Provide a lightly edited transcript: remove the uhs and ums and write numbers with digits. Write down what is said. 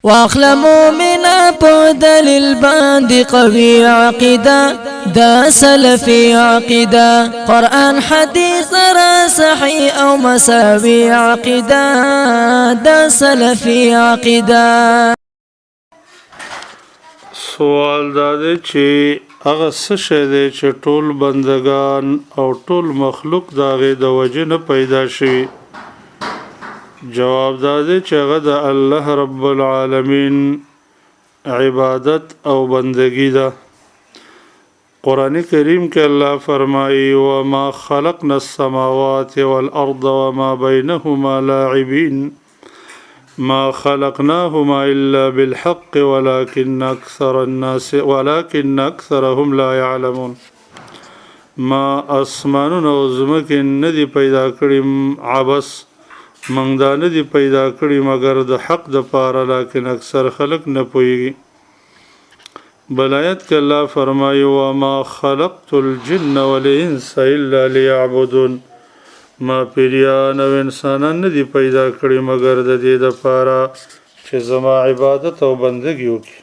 واخل مؤمنا په دلیل باندې قوي عقیده دا سلفي عقیده قرآن حدیث را صحیح او مساوي عقیده دا سلفي عقیده. سوال دا دی چې هغه څه شی دی چې ټول بندگان او ټول مخلوق د هغې د وجې نه پیدا شوي؟ جواب دا دی چې هغه د الله رب العالمین عبادت او بندگی ده. قرآن کریم کې الله فرمایي وما خلقنا السماوات والارض وما بينهما لاعبين ما خلقناهما الا بالحق ولكن اكثرهم لا يعلمون. ما اسمانونه او ځمکې نه دي پیدا کړي عبث، موږ دا نه دي پیدا کړي مګر د حق د پاره، لیکن اکثر خلق نه پوهیږي. بل آیت کې الله فرمایي وما خلقت الجن والانس الا ليعبدون. ما پیریان او انسانان نه دي پیدا کړي مګر د دې د پاره چې زما عبادت او بندګي وکړي.